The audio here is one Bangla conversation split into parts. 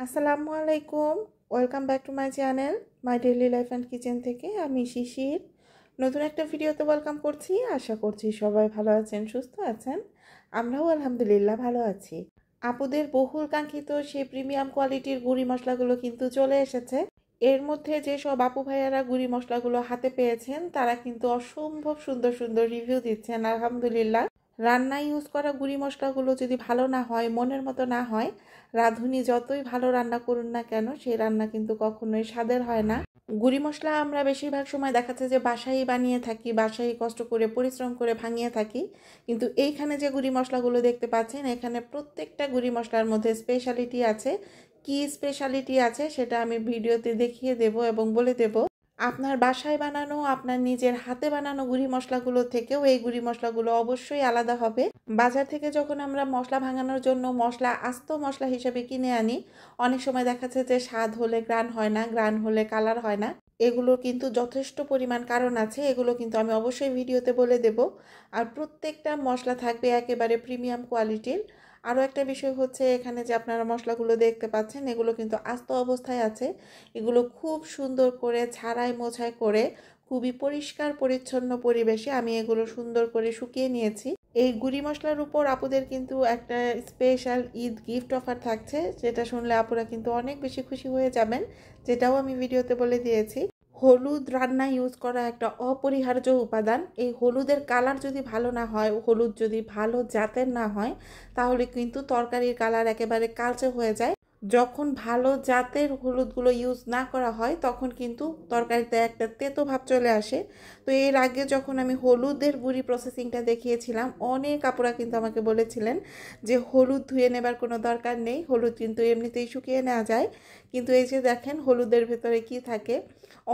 আসসালামু আলাইকুম। Welcome back to my channel my daily life and kitchen থেকে আমি শিশির নতুন একটা ভিডিওতে ওয়েলকাম করছি। আশা করছি সবাই ভালো আছেন, সুস্থ আছেন। আমরাও আলহামদুলিল্লাহ ভালো আছি। আপুদের বহুল কাঙ্ক্ষিত সেই প্রিমিয়াম কোয়ালিটির গুঁড়ি মশলাগুলো কিন্তু চলে এসেছে। এর মধ্যে যেসব আপু ভাইয়ারা গুঁড়ি মশলাগুলো হাতে পেয়েছেন তারা কিন্তু অসম্ভব সুন্দর সুন্দর রিভিউ দিচ্ছেন আলহামদুলিল্লাহ। রান্নায় ইউজ করা গুঁড়ি মশলাগুলো যদি ভালো না হয়, মনের মতো না হয়, রাঁধুনি যতই ভালো রান্না করুন না কেন সেই রান্না কিন্তু কখনোই স্বাদের হয় না। গুঁড়ি মশলা আমরা বেশিরভাগ সময় দেখাচ্ছে যে বাসায় বানিয়ে থাকি, বাসায় কষ্ট করে পরিশ্রম করে ভাঙিয়ে থাকি, কিন্তু এইখানে যে গুঁড়ি মশলাগুলো দেখতে পাচ্ছেন এখানে প্রত্যেকটা গুঁড়ি মশলার মধ্যে স্পেশালিটি আছে। কি স্পেশালিটি আছে সেটা আমি ভিডিওতে দেখিয়ে দেব এবং বলে দেব। আপনার বাসায় বানানো, আপনার নিজের হাতে বানানো গুঁড়ি মশলাগুলো থেকেও এই গুঁড়ি মশলাগুলো অবশ্যই আলাদা হবে। বাজার থেকে যখন আমরা মশলা ভাঙানোর জন্য মশলা আস্ত মশলা হিসেবে কিনে আনি, অনেক সময় দেখা যাচ্ছে যে স্বাদ হলে গ্রান হয় না, গ্রান হলে কালার হয় না। এগুলোর কিন্তু যথেষ্ট পরিমাণ কারণ আছে, এগুলো কিন্তু আমি অবশ্যই ভিডিওতে বলে দেব। আর প্রত্যেকটা মশলা থাকবে একেবারে প্রিমিয়াম কোয়ালিটির। আরও একটা বিষয় হচ্ছে, এখানে যে আপনারা মশলাগুলো দেখতে পাচ্ছেন এগুলো কিন্তু আস্ত অবস্থায় আছে। এগুলো খুব সুন্দর করে ছাড়াই মোছাই করে খুবই পরিষ্কার পরিচ্ছন্ন পরিবেশে আমি এগুলো সুন্দর করে শুকিয়ে নিয়েছি। এই গুঁড়ি মশলার উপর আপুদের কিন্তু একটা স্পেশাল ঈদ গিফট অফার থাকছে, যেটা শুনলে আপুরা কিন্তু অনেক বেশি খুশি হয়ে যাবেন, যেটাও আমি ভিডিওতে বলে দিয়েছি। হলুদ রান্না ইউজ করা একটা অপরিহার্য উপাদান। এই হলুদের কালার যদি ভালো না হয়, হলুদ যদি ভালো জাতের না হয়, তাহলে কিন্তু তরকারির কালার একেবারে কালচে হয়ে যায়। যখন ভালো জাতের হলুদগুলো ইউজ না করা হয় তখন কিন্তু তরকারিতে একটা তেতো ভাব চলে আসে। তো এর আগে যখন আমি হলুদের গুঁড়ি প্রসেসিংটা দেখিয়েছিলাম, অনেক আপুরা কিন্তু আমাকে বলেছিলেন যে হলুদ ধুয়ে নেবার কোনো দরকার নেই, হলুদ কিন্তু এমনিতেই শুকিয়ে নেওয়া যায়। কিন্তু এই যে দেখেন হলুদের ভেতরে কি থাকে,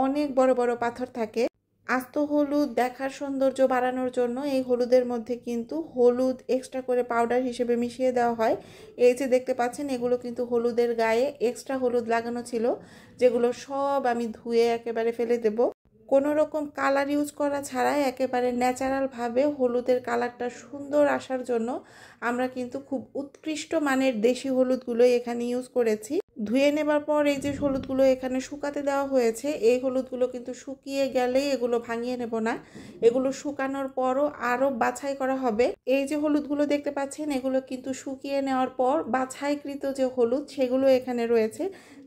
অনেক বড় বড় পাথর থাকে। আস্ত হলুদ দেখার সৌন্দর্য বাড়ানোর জন্য এই হলুদের মধ্যে কিন্তু হলুদ এক্সট্রা করে পাউডার হিসেবে মিশিয়ে দেওয়া হয়। এই যে দেখতে পাচ্ছেন এগুলো কিন্তু হলুদের গায়ে এক্সট্রা হলুদ লাগানো ছিল, যেগুলো সব আমি ধুয়ে একেবারে ফেলে দেব। কোনো রকম কালার ইউজ করা ছাড়াই একেবারে ন্যাচারালভাবে হলুদের কালারটা সুন্দর আসার জন্য আমরা কিন্তু খুব উৎকৃষ্ট মানের দেশি হলুদগুলো এখানে ইউজ করেছি। ধুয়ে নেবার পর এই যে হলুদগুলো এখানে শুকাতে দেওয়া হয়েছে, এই হলুদগুলো কিন্তু শুকিয়ে গেলেই এগুলো ভাঙিয়ে নেব না, এগুলো শুকানোর পরও আরও বাছাই করা হবে। এই যে হলুদগুলো দেখতে পাচ্ছেন এগুলো কিন্তু শুকিয়ে নেওয়ার পর বাছাইকৃত যে হলুদ সেগুলো এখানে রয়েছে,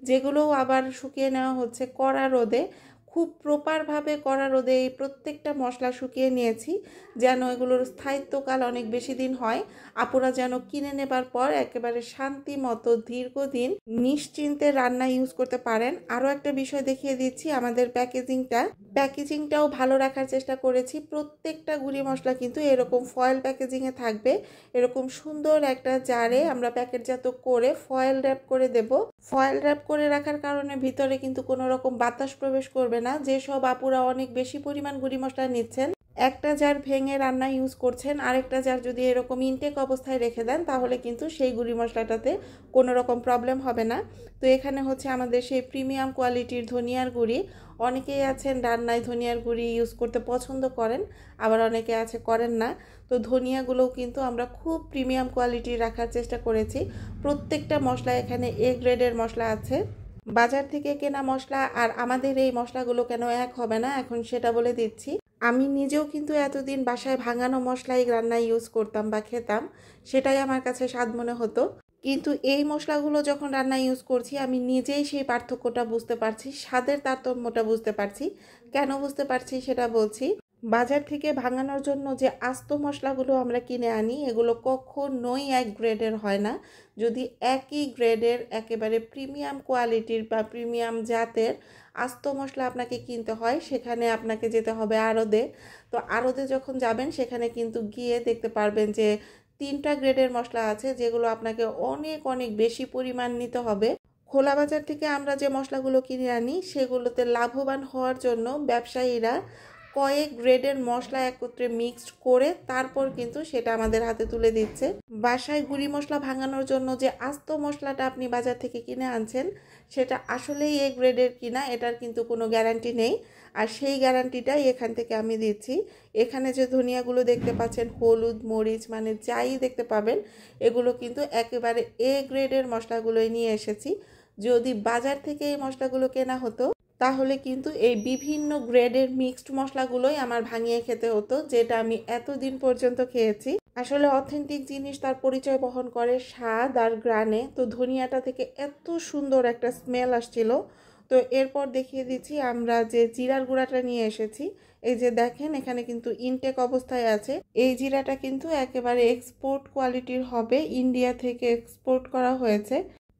যেগুলোও আবার শুকিয়ে নেওয়া হচ্ছে কড়া রোদে। খুব প্রপারভাবে কড়া রোদে এই প্রত্যেকটা মশলা শুকিয়ে নিয়েছি, যেন এগুলোর স্থায়িত্বকাল অনেক বেশি দিন হয়। আপুরা যেন কিনে নেবার পর একেবারে শান্তি মতো দীর্ঘদিন নিশ্চিন্তে রান্না ইউজ করতে পারেন। আরও একটা বিষয় দেখিয়ে দিচ্ছি, আমাদের প্যাকেজিংটাও ভালো রাখার চেষ্টা করেছি। প্রত্যেকটা গুঁড়ি মশলা কিন্তু এরকম ফয়েল প্যাকেজিংয়ে থাকবে। এরকম সুন্দর একটা জারে আমরা প্যাকেটজাত করে ফয়েল র্যাপ করে দেব। ফয়েল র্যাপ করে রাখার কারণে ভিতরে কিন্তু কোনো রকম বাতাস প্রবেশ করবে না। যেসব আপুরা অনেক বেশি পরিমাণ গুঁড়ি মশলা নিচ্ছেন, একটা জার ভেঙে রান্না ইউজ করছেন, আরেকটা জার যদি এরকম ইনটেক অবস্থায় রেখে দেন তাহলে কিন্তু সেই গুঁড়ি মশলাটাতে কোনো রকম প্রবলেম হবে না। তো এখানে হচ্ছে আমাদের সেই প্রিমিয়াম কোয়ালিটির ধনিয়ার গুঁড়ি। অনেকেই আছেন রান্নায় ধনিয়ার গুঁড়ি ইউজ করতে পছন্দ করেন, আবার অনেকে আছে করেন না। তো ধনিয়াগুলোও কিন্তু আমরা খুব প্রিমিয়াম কোয়ালিটির রাখার চেষ্টা করেছি। প্রত্যেকটা মশলা এখানে এ গ্রেডের মশলা আছে। বাজার থেকে কেনা মশলা আর আমাদের এই মশলাগুলো কেন এক হবে না এখন সেটা বলে দিচ্ছি। আমি নিজেও কিন্তু এতদিন বাসায় ভাঙানো মশলাই রান্নায় ইউজ করতাম বা খেতাম, সেটাই আমার কাছে স্বাদ মনে হতো। কিন্তু এই মশলাগুলো যখন রান্নায় ইউজ করছি আমি নিজেই সেই পার্থক্যটা বুঝতে পারছি, স্বাদের তারতম্যটা বুঝতে পারছি। কেন বুঝতে পারছি সেটা বলছি। বাজার থেকে ভাঙানোর জন্য যে আস্ত মশলাগুলো আমরা কিনে আনি এগুলো কখনোই এক গ্রেডের হয় না। যদি একই গ্রেডের একেবারে প্রিমিয়াম কোয়ালিটির বা প্রিমিয়াম জাতের আস্ত মশলা আপনাকে কিনতে হয়, সেখানে আপনাকে যেতে হবে আড়তে। তো আড়তে যখন যাবেন সেখানে কিন্তু গিয়ে দেখতে পারবেন যে 3টা গ্রেডের মশলা আছে, যেগুলো আপনাকে অনেক অনেক বেশি পরিমাণ নিতে হবে। খোলা বাজার থেকে আমরা যে মশলাগুলো কিনে আনি সেগুলোতে লাভবান হওয়ার জন্য ব্যবসায়ীরা কয়েক গ্রেডের মশলা একত্রে মিক্সড করে তারপর কিন্তু সেটা আমাদের হাতে তুলে দিচ্ছে। বাসায় গুঁড়ি মশলা ভাঙানোর জন্য যে আস্ত মশলাটা আপনি বাজার থেকে কিনে আনছেন সেটা আসলেই এ গ্রেডের কিনা এটার কিন্তু কোনো গ্যারান্টি নেই, আর সেই গ্যারান্টিটাই এখান থেকে আমি দিচ্ছি। এখানে যে ধনিয়াগুলো দেখতে পাচ্ছেন, হলুদ মরিচ মানে যাই দেখতে পাবেন, এগুলো কিন্তু একেবারে এ গ্রেডের মশলাগুলোই নিয়ে এসেছি। যদি বাজার থেকে এই মশলাগুলো কেনা হতো তাহলে কিন্তু এই বিভিন্ন গ্রেডের মিক্সড মশলাগুলোই আমার ভাঙিয়ে খেতে হতো, যেটা আমি এতদিন পর্যন্ত খেয়েছি। আসলে অথেন্টিক জিনিস তার পরিচয় বহন করে স্বাদ আর গ্রানে। তো ধনিয়াটা থেকে এত সুন্দর একটা স্মেল আসছিল। তো এরপর দেখিয়ে দিচ্ছি আমরা যে জিরার গুঁড়াটা নিয়ে এসেছি। এই যে দেখেন এখানে কিন্তু ইনটেক অবস্থায় আছে। এই জিরাটা কিন্তু একেবারে এক্সপোর্ট কোয়ালিটির হবে, ইন্ডিয়া থেকে এক্সপোর্ট করা হয়েছে।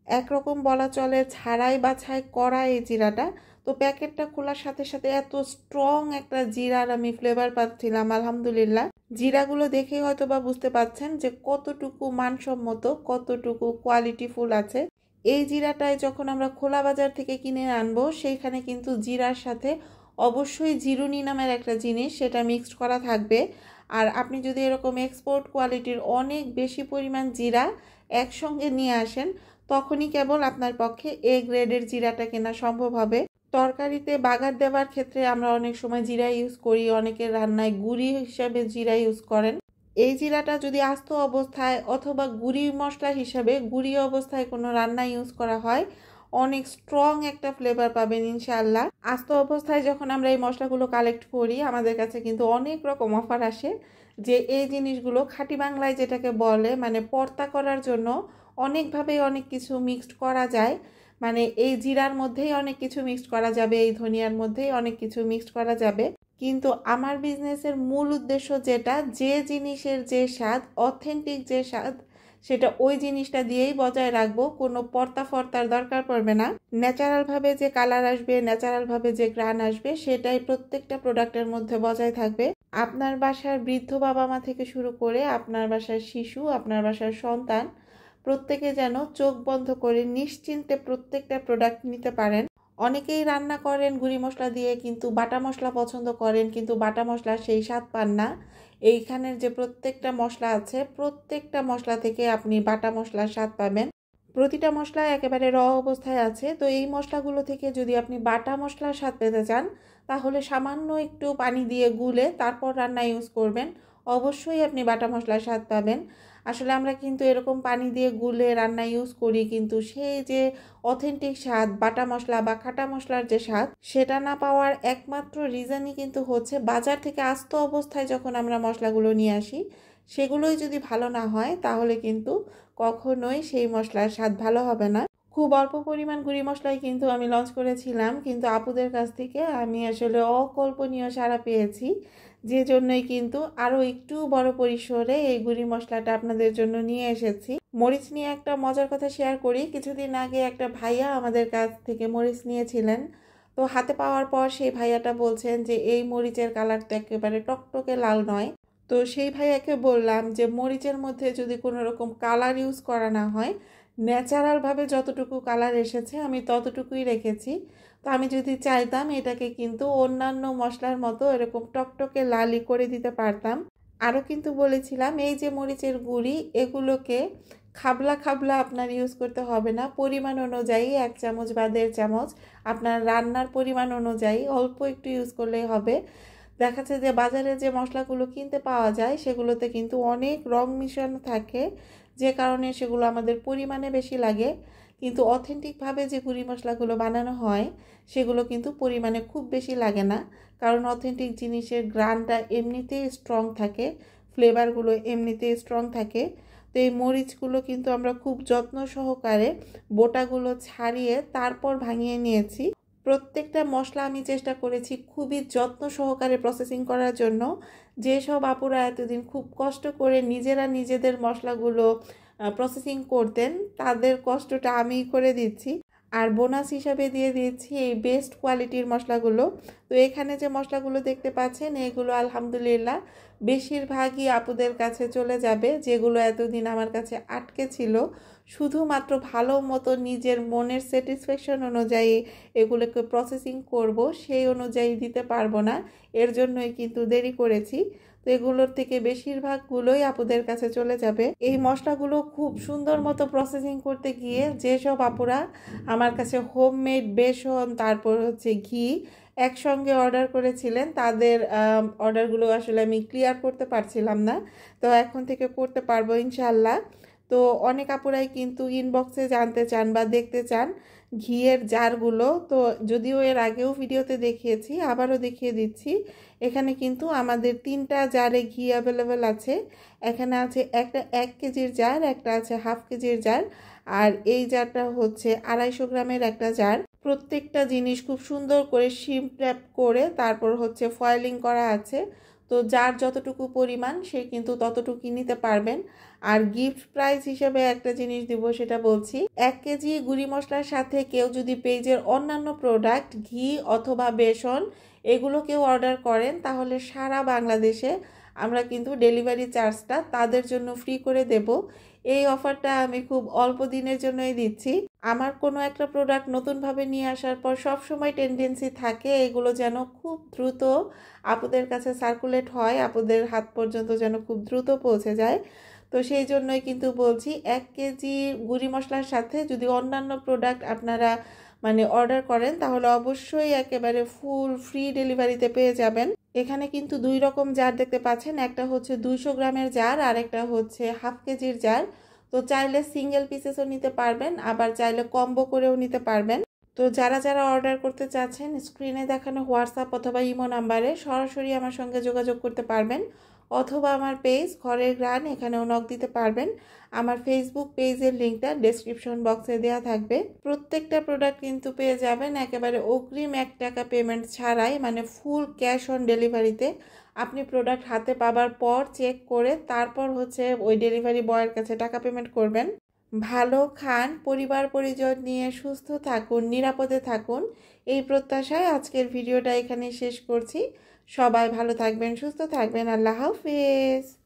একরকম বলা চলে ছাড়াই বাছাই করা এই জিরাটা। তো প্যাকেটটা খোলার সাথে সাথে এত স্ট্রং একটা জিরার আমি ফ্লেভার পাচ্ছিলাম। আলহামদুলিল্লাহ, জিরাগুলো দেখেই হয়তো বা বুঝতে পাচ্ছেন যে কতটুকু মানসম্মত, কতটুকু কোয়ালিটিফুল আছে। এই জিরাটায় যখন আমরা খোলা বাজার থেকে কিনে আনবো, সেইখানে কিন্তু জিরার সাথে অবশ্যই জিরুনি নামের একটা জিনিস সেটা মিক্সড করা থাকবে। আর আপনি যদি এরকম এক্সপোর্ট কোয়ালিটির অনেক বেশি পরিমাণ জিরা একসঙ্গে নিয়ে আসেন, তখনই কেবল আপনার পক্ষে এ গ্রেডের জিরাটা কেনা সম্ভব হবে। তরকারিতে বাগার দেওয়ার ক্ষেত্রে আমরা অনেক সময় জিরা ইউজ করি, অনেকে রান্নায় গুঁড়ি হিসাবে জিরা ইউজ করেন। এই জিরাটা যদি আস্ত অবস্থায় অথবা গুঁড়ি মশলা হিসাবে গুঁড়ি অবস্থায় কোনো রান্না ইউজ করা হয়, অনেক স্ট্রং একটা ফ্লেভার পাবেন ইনশাআল্লাহ। আস্ত অবস্থায় যখন আমরা এই মশলাগুলো কালেক্ট করি, আমাদের কাছে কিন্তু অনেক রকম অফার আসে যে এই জিনিসগুলো খাঁটি বাংলায় যেটাকে বলে মানে পর্তা করার জন্য অনেকভাবেই অনেক কিছু মিক্সড করা যায়। মানে এই জিরার মধ্যেই অনেক কিছু মিক্সড করা যাবে, এই ধনিয়ার মধ্যেই অনেক কিছু মিক্সড করা যাবে। কিন্তু আমার বিজনেসের মূল উদ্দেশ্য যেটা, যে জিনিসের যে স্বাদ, অথেন্টিক যে স্বাদ, সেটা ওই জিনিসটা দিয়েই বজায় রাখবো। কোনো পর্তা ফর্তার দরকার পড়বে না। ন্যাচারালভাবে যে কালার আসবে, ন্যাচারালভাবে যে গ্রান আসবে, সেটাই প্রত্যেকটা প্রোডাক্টের মধ্যে বজায় থাকবে। আপনার বাসার বৃদ্ধ বাবা মা থেকে শুরু করে আপনার বাসার শিশু, আপনার বাসার সন্তান, প্রত্যেকে যেন চোখ বন্ধ করে নিশ্চিন্তে প্রত্যেকটা প্রোডাক্ট নিতে পারেন। অনেকেই রান্না করেন গুঁড়ি মশলা দিয়ে, কিন্তু বাটা মশলা পছন্দ করেন, কিন্তু বাটা মশলা সেই স্বাদ পান না। এইখানের যে প্রত্যেকটা মশলা আছে, প্রত্যেকটা মশলা থেকে আপনি বাটা মশলার স্বাদ পাবেন। প্রতিটা মশলা একেবারে র অবস্থায় আছে। তো এই মশলাগুলো থেকে যদি আপনি বাটা মশলার স্বাদ পেতে চান, তাহলে সামান্য একটু পানি দিয়ে গুলে তারপর রান্না ইউজ করবেন, অবশ্যই আপনি বাটা মশলার স্বাদ পাবেন। আসলে আমরা কিন্তু এরকম পানি দিয়ে গুলে রান্না ইউজ করি, কিন্তু সেই যে অথেন্টিক স্বাদ, বাটা মশলা বা খাঁটা মশলার যে স্বাদ, সেটা না পাওয়ার একমাত্র রিজনই কিন্তু হচ্ছে বাজার থেকে আস্ত অবস্থায় যখন আমরা মশলাগুলো নিয়ে আসি, সেগুলোই যদি ভালো না হয়, তাহলে কিন্তু কখনোই সেই মশলার স্বাদ ভালো হবে না। খুব অল্প পরিমাণ গুঁড়ি মশলাই কিন্তু আমি লঞ্চ করেছিলাম, কিন্তু আপুদের কাছ থেকে আমি আসলে অকল্পনীয় সাড়া পেয়েছি, যে জন্যই কিন্তু আরও একটু বড় পরিসরে এই গুঁড়ি মশলাটা আপনাদের জন্য নিয়ে এসেছি। মরিচ নিয়ে একটা মজার কথা শেয়ার করি। কিছুদিন আগে একটা ভাইয়া আমাদের কাছ থেকে মরিচ নিয়েছিলেন। তো হাতে পাওয়ার পর সেই ভাইয়াটা বলছেন যে এই মরিচের কালার তো একেবারে টকটকে লাল নয়। তো সেই ভাইয়াকে বললাম যে মরিচের মধ্যে যদি কোনো রকম কালার ইউজ করা না হয়, ন্যাচারালভাবে যতটুকু কালার এসেছে আমি ততটুকুই রেখেছি। তো আমি যদি চাইতাম এটাকে কিন্তু অন্যান্য মশলার মতো এরকম টকটকে লালি করে দিতে পারতাম। আরও কিন্তু বলেছিলাম এই যে মরিচের গুঁড়ি, এগুলোকে খাবলা খাবলা আপনার ইউজ করতে হবে না, পরিমাণ অনুযায়ী 1 চামচ বা 1.5 চামচ আপনার রান্নার পরিমাণ অনুযায়ী অল্প একটু ইউজ করলেই হবে। দেখা যাচ্ছে যে বাজারে যে মশলাগুলো কিনতে পাওয়া যায়, সেগুলোতে কিন্তু অনেক রং মিশানো থাকে, যে কারণে সেগুলো আমাদের পরিমাণে বেশি লাগে। কিন্তু অথেন্টিকভাবে যে গুঁড়ি মশলাগুলো বানানো হয়, সেগুলো কিন্তু পরিমাণে খুব বেশি লাগে না, কারণ অথেন্টিক জিনিসের গ্রানটা এমনিতেই স্ট্রং থাকে, ফ্লেভারগুলো এমনিতেই স্ট্রং থাকে। তো এই মরিচগুলো কিন্তু আমরা খুব যত্ন সহকারে বোটাগুলো ছাড়িয়ে তারপর ভাঙিয়ে নিয়েছি। প্রত্যেকটা মশলা আমি চেষ্টা করেছি খুবই যত্ন সহকারে প্রসেসিং করার জন্য। যেসব আপুরা এতদিন খুব কষ্ট করে নিজেরা নিজেদের মশলাগুলো প্রসেসিং করতেন, তাদের কষ্টটা আমি করে দিচ্ছি। আর বোনাস হিসাবে দিয়ে দিচ্ছি এই বেস্ট কোয়ালিটির মশলাগুলো। তো এখানে যে মশলাগুলো দেখতে পাচ্ছেন, এগুলো আলহামদুলিল্লাহ বেশিরভাগই আপুদের কাছে চলে যাবে, যেগুলো এতদিন আমার কাছে আটকে ছিল। শুধুমাত্র ভালো মতো নিজের মনের স্যাটিসফ্যাকশন অনুযায়ী এগুলোকে প্রসেসিং করব, সেই অনুযায়ী দিতে পারবো না, এর জন্যই কিন্তু দেরি করেছি। তো এগুলোর থেকে বেশিরভাগগুলোই আপুদের কাছে চলে যাবে। এই মশলাগুলো খুব সুন্দর মতো প্রসেসিং করতে গিয়ে যেসব আপুরা আমার কাছে হোমমেড বেসন, তারপর হচ্ছে ঘি একসঙ্গে অর্ডার করেছিলেন, তাদের অর্ডারগুলো আসলে আমি ক্লিয়ার করতে পারছিলাম না। তো এখন থেকে করতে পারবো ইনশাল্লাহ। তো তো অনেক আপুরাই কিন্তু ইনবক্সে জানতে চান বা দেখতে চান ঘিয়ের জারগুলো। তো যদিও এর আগেও ভিডিওতে দেখিয়েছি, আবারও দেখিয়ে দিচ্ছি। এখানে কিন্তু আমাদের 3টা জারে ঘি অ্যাভেলেবেল আছে। এখানে আছে একটা 1 কেজির জার, একটা আছে হাফ কেজির জার, আর এই জারটা হচ্ছে 250 গ্রামের একটা জার। প্রত্যেকটা জিনিস খুব সুন্দর করে শিম ট্যাপ করে তারপর হচ্ছে ফয়েলিং করা আছে। তো যার যতটুকু পরিমাণ সে কিন্তু ততটুকুই নিতে পারবেন। আর গিফট প্রাইস হিসেবে একটা জিনিস দিব, সেটা বলছি। 1 কেজি গুঁড়ি মশলার সাথে কেউ যদি পেজের অন্যান্য প্রোডাক্ট ঘি অথবা বেসন এগুলো কেউ অর্ডার করেন, তাহলে সারা বাংলাদেশে আমরা কিন্তু ডেলিভারি চার্জটা তাদের জন্য ফ্রি করে দেব। এই অফারটা আমি খুব অল্প দিনের জন্যই দিচ্ছি। আমার কোনো একটা প্রোডাক্ট নতুনভাবে নিয়ে আসার পর সব সময় টেন্ডেন্সি থাকে এগুলো যেন খুব দ্রুত আপুদের কাছে সার্কুলেট হয়, আপুদের হাত পর্যন্ত যেন খুব দ্রুত পৌঁছে যায়। তো সেই জন্যই কিন্তু বলছি 1 কেজি গুঁড়ি মশলার সাথে যদি অন্যান্য প্রোডাক্ট আপনারা অর্ডার করেন, তাহলে অবশ্যই একেবারে ফুল ফ্রি ডেলিভারিতে পেয়ে যাবেন। এখানে কিন্তু 2 রকম জার দেখতে পাচ্ছেন, একটা হচ্ছে 200 গ্রামের জার আর একটা হচ্ছে হাফ কেজির জার। তো চাইলে সিঙ্গেল পিসেসও নিতে পারবেন, আবার চাইলে কম্বো করেও নিতে পারবেন। তো যারা যারা অর্ডার করতে চাচ্ছেন স্ক্রিনে দেখানো হোয়াটসঅ্যাপ অথবা ইমো নাম্বারে সরাসরি আমার সঙ্গে যোগাযোগ করতে পারবেন, অথবা আমার পেজ ঘরের গ্রান এখানেও নক দিতে পারবেন। আমার ফেসবুক পেজের লিঙ্কটা ডেসক্রিপশন বক্সে দেওয়া থাকবে। প্রত্যেকটা প্রোডাক্ট কিন্তু পেয়ে যাবেন একেবারে অগ্রিম 1 টাকা পেমেন্ট ছাড়াই, ফুল ক্যাশ অন ডেলিভারিতে। আপনি প্রোডাক্ট হাতে পাবার পর চেক করে তারপর হচ্ছে ওই ডেলিভারি বয়ের কাছে টাকা পেমেন্ট করবেন। ভালো খান, পরিবার পরিজন নিয়ে সুস্থ থাকুন, নিরাপদে থাকুন, এই প্রত্যাশায় আজকের ভিডিওটা এখানে শেষ করছি। সবাই ভালো থাকবেন, সুস্থ থাকবেন। আল্লাহ হাফেজ।